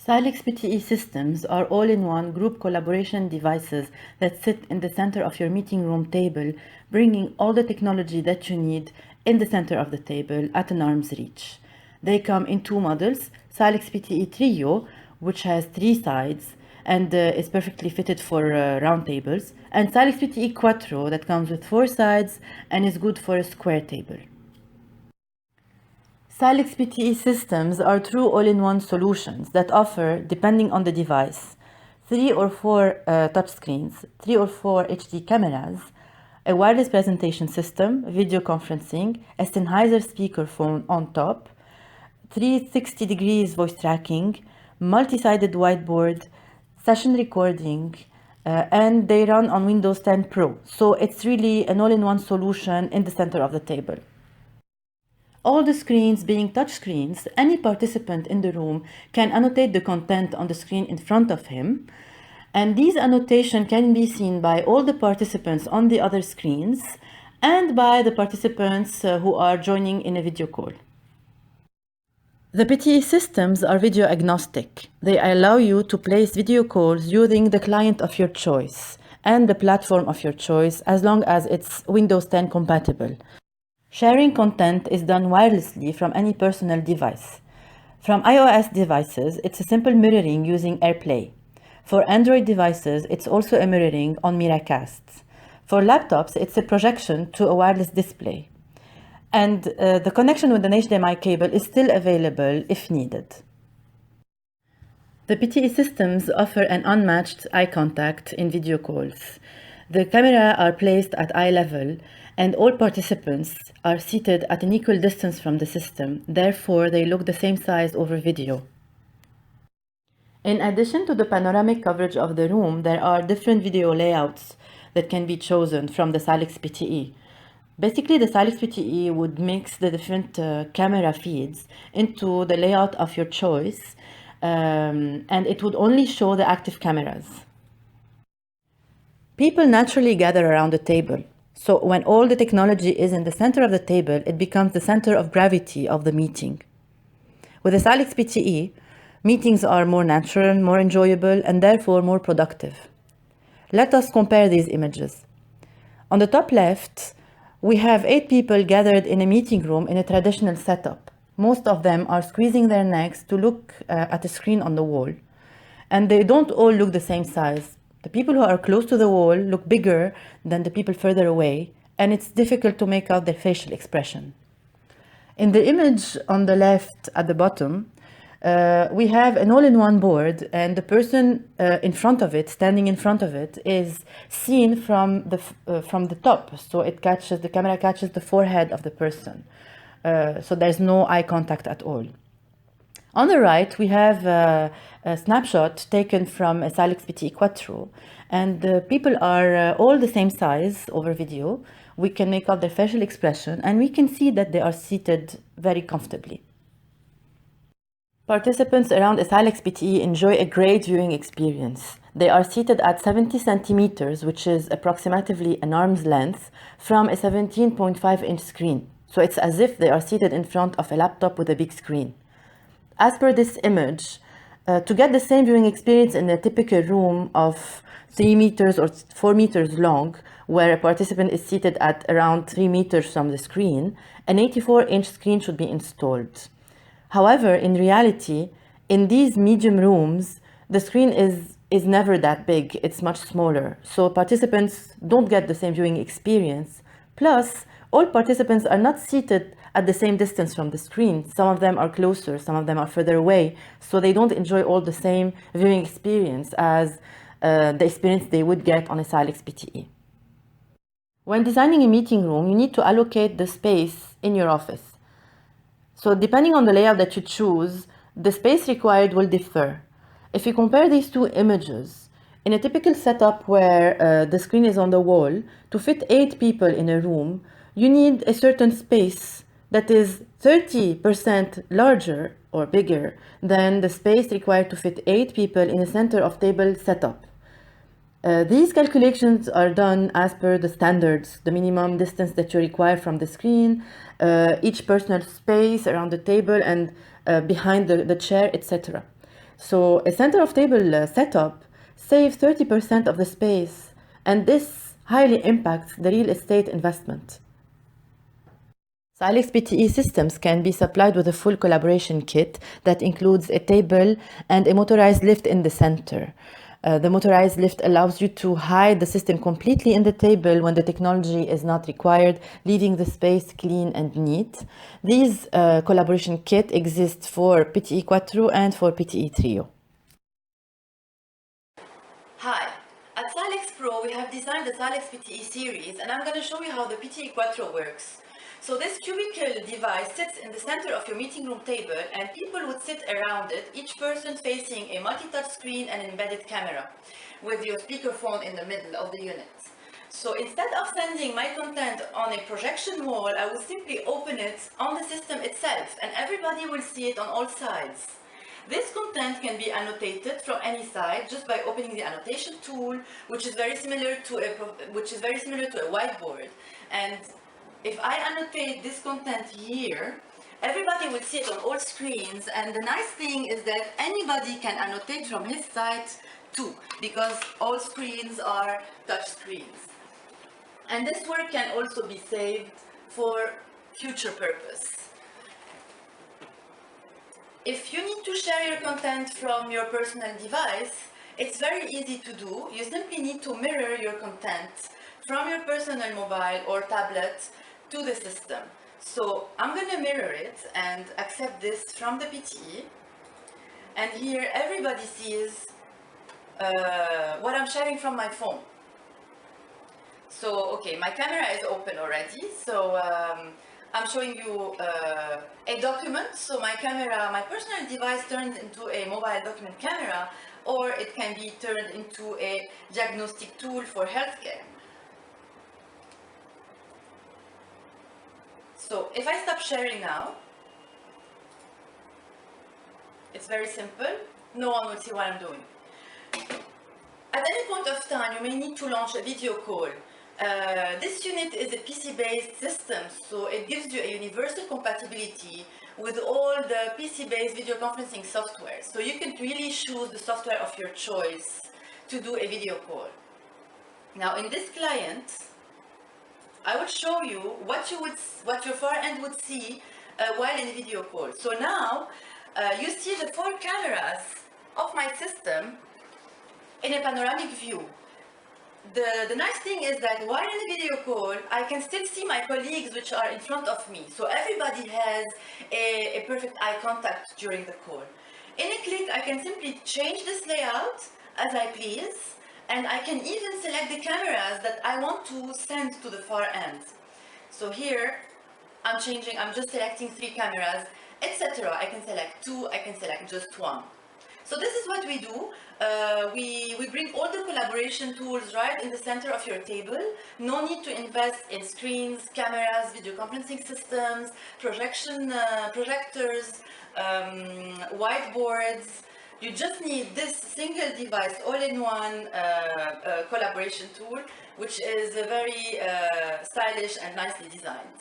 Silex PTE systems are all-in-one group collaboration devices that sit in the center of your meeting room table, bringing all the technology that you need in the center of the table at an arm's reach. They come in two models, Silex PTE Trio, which has 3 sides and is perfectly fitted for round tables, and Silex PTE Quattro that comes with 4 sides and is good for a square table. Silex PTE systems are true all-in-one solutions that offer, depending on the device, 3 or 4 touchscreens, 3 or 4 HD cameras, a wireless presentation system, video conferencing, a Sennheiser speakerphone on top, 360 degrees voice tracking, multi-sided whiteboard, session recording, and they run on Windows 10 Pro. So it's really an all-in-one solution in the center of the table. All the screens being touch screens, any participant in the room can annotate the content on the screen in front of him, and these annotations can be seen by all the participants on the other screens and by the participants who are joining in a video call. The PTE systems are video agnostic. They allow you to place video calls using the client of your choice and the platform of your choice as long as it's Windows 10 compatible. Sharing content is done wirelessly from any personal device. From iOS devices, it's a simple mirroring using AirPlay. For Android devices, it's also a mirroring on Miracast. For laptops, it's a projection to a wireless display. And the connection with an HDMI cable is still available if needed. The PTE systems offer an unmatched eye contact in video calls. The cameras are placed at eye level, and all participants are seated at an equal distance from the system. Therefore, they look the same size over video. In addition to the panoramic coverage of the room, there are different video layouts that can be chosen from the Silex PTE. Basically, the Silex PTE would mix the different camera feeds into the layout of your choice, and it would only show the active cameras. People naturally gather around the table. So when all the technology is in the center of the table, it becomes the center of gravity of the meeting. With the Silex PTE, meetings are more natural, more enjoyable, and therefore more productive. Let us compare these images. On the top left, we have 8 people gathered in a meeting room in a traditional setup. Most of them are squeezing their necks to look at a screen on the wall. And they don't all look the same size. The people who are close to the wall look bigger than the people further away, and it's difficult to make out their facial expression. In the image on the left at the bottom, we have an all-in-one board, and the person in front of it, standing in front of it, is seen from the top. So the camera catches the forehead of the person. So there's no eye contact at all. On the right, we have a snapshot taken from a Silex PTE Quattro, and the people are all the same size over video. We can make out their facial expression, and we can see that they are seated very comfortably. Participants around a Silex PTE enjoy a great viewing experience. They are seated at 70 centimeters, which is approximately an arm's length, from a 17.5-inch screen. So it's as if they are seated in front of a laptop with a big screen. As per this image, to get the same viewing experience in a typical room of 3 meters or 4 meters long, where a participant is seated at around 3 meters from the screen, an 84-inch screen should be installed. However, in reality, in these medium rooms, the screen is never that big, it's much smaller. So participants don't get the same viewing experience. Plus, all participants are not seated at the same distance from the screen. Some of them are closer, some of them are further away, so they don't enjoy all the same viewing experience as the experience they would get on a Silex PTE. When designing a meeting room, you need to allocate the space in your office. So depending on the layout that you choose, the space required will differ. If you compare these two images, in a typical setup where the screen is on the wall, to fit 8 people in a room, you need a certain space that is 30% larger or bigger than the space required to fit 8 people in a center of table setup. These calculations are done as per the standards, the minimum distance that you require from the screen, each personal space around the table and behind the chair, etc. So a center of table setup saves 30% of the space, and this highly impacts the real estate investment. Silex PTE systems can be supplied with a full collaboration kit that includes a table and a motorized lift in the center. The motorized lift allows you to hide the system completely in the table when the technology is not required, leaving the space clean and neat. These collaboration kit exists for PTE Quattro and for PTE Trio. Hi, at SilexPro we have designed the Silex PTE series, and I'm going to show you how the PTE Quattro works. So this cubicle device sits in the center of your meeting room table, and people would sit around it, each person facing a multi-touch screen and embedded camera, with your speakerphone in the middle of the unit. So instead of sending my content on a projection wall, I will simply open it on the system itself, and everybody will see it on all sides. This content can be annotated from any side just by opening the annotation tool, which is very similar to a whiteboard. And if I annotate this content here, everybody will see it on all screens, and the nice thing is that anybody can annotate from his side too, because all screens are touch screens. And this work can also be saved for future purpose. If you need to share your content from your personal device, it's very easy to do. You simply need to mirror your content from your personal mobile or tablet to the system. So I'm going to mirror it and accept this from the PTE. And here everybody sees what I'm sharing from my phone. So, okay, my camera is open already. So I'm showing you a document. So my personal device turns into a mobile document camera, or it can be turned into a diagnostic tool for healthcare. So if I stop sharing now, it's very simple. No one will see what I'm doing. At any point of time, you may need to launch a video call. This unit is a PC-based system, so it gives you a universal compatibility with all the PC-based video conferencing software. So you can really choose the software of your choice to do a video call. Now in this client, I will show you what your far end would see while in a video call. So now you see the 4 cameras of my system in a panoramic view. The nice thing is that while in the video call, I can still see my colleagues which are in front of me. So everybody has a perfect eye contact during the call. In a click, I can simply change this layout as I please, and I can even select the cameras that I want to send to the far end. So here, I'm just selecting 3 cameras, etc. I can select 2, I can select just 1. So this is what we do. We bring all the collaboration tools right in the center of your table. No need to invest in screens, cameras, video conferencing systems, projectors, whiteboards. You just need this single device, all-in-one collaboration tool, which is very stylish and nicely designed.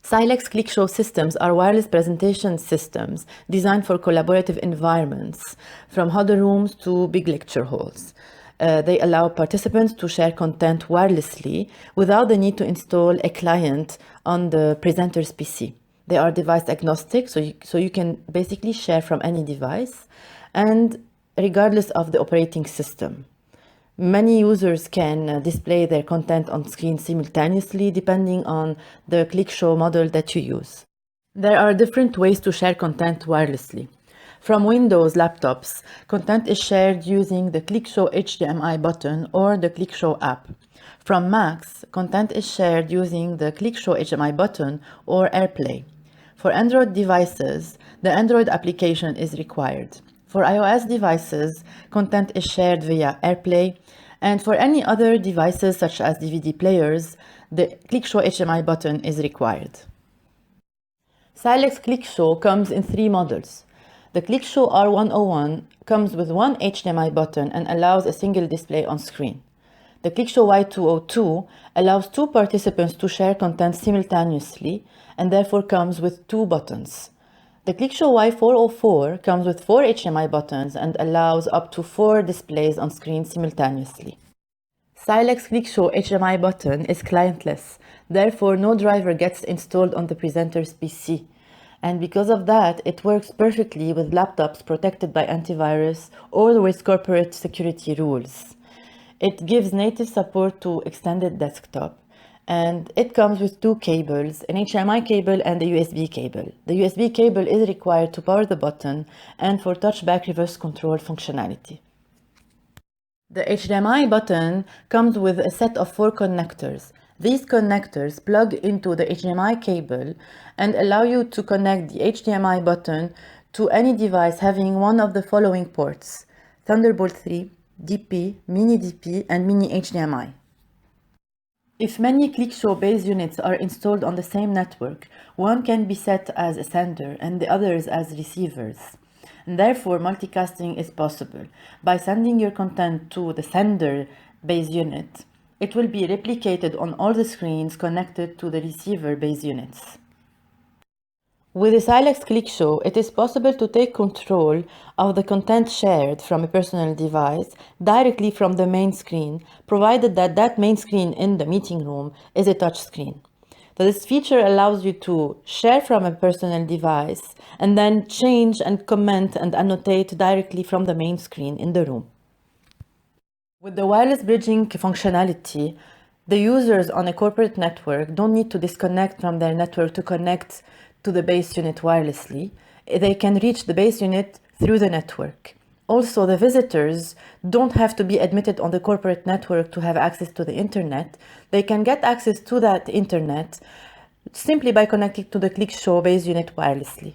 Silex ClickShow systems are wireless presentation systems designed for collaborative environments, from huddle rooms to big lecture halls. They allow participants to share content wirelessly without the need to install a client on the presenter's PC. They are device agnostic, so you can basically share from any device and regardless of the operating system. Many users can display their content on screen simultaneously depending on the ClickShow model that you use. There are different ways to share content wirelessly. From Windows laptops, content is shared using the ClickShow HDMI button or the ClickShow app. From Macs, content is shared using the ClickShow HDMI button or AirPlay. For Android devices, the Android application is required. For iOS devices, content is shared via AirPlay, and for any other devices such as DVD players, the ClickShow HDMI button is required. Silex ClickShow comes in 3 models. The ClickShow R101 comes with one HDMI button and allows a single display on screen. The ClickShow Y202 allows two participants to share content simultaneously and therefore comes with two buttons. The ClickShow Y404 comes with 4 HDMI buttons and allows up to 4 displays on screen simultaneously. Silex ClickShow HDMI button is clientless, therefore no driver gets installed on the presenter's PC. And because of that, it works perfectly with laptops protected by antivirus or with corporate security rules. It gives native support to extended desktop, and it comes with two cables, an HDMI cable and a USB cable. The USB cable is required to power the button and for touchback reverse control functionality. The HDMI button comes with a set of 4 connectors. These connectors plug into the HDMI cable and allow you to connect the HDMI button to any device having one of the following ports: Thunderbolt 3, DP, Mini DP, and Mini HDMI. If many ClickShow base units are installed on the same network, one can be set as a sender and the others as receivers. And therefore, multicasting is possible. By sending your content to the sender base unit, it will be replicated on all the screens connected to the receiver base units. With the Silex ClickShow, it is possible to take control of the content shared from a personal device directly from the main screen, provided that that main screen in the meeting room is a touch screen. So this feature allows you to share from a personal device and then change and comment and annotate directly from the main screen in the room. With the wireless bridging functionality, the users on a corporate network don't need to disconnect from their network to connect to the base unit wirelessly. They can reach the base unit through the network. Also, the visitors don't have to be admitted on the corporate network to have access to the internet. They can get access to that internet simply by connecting to the ClickShow base unit wirelessly.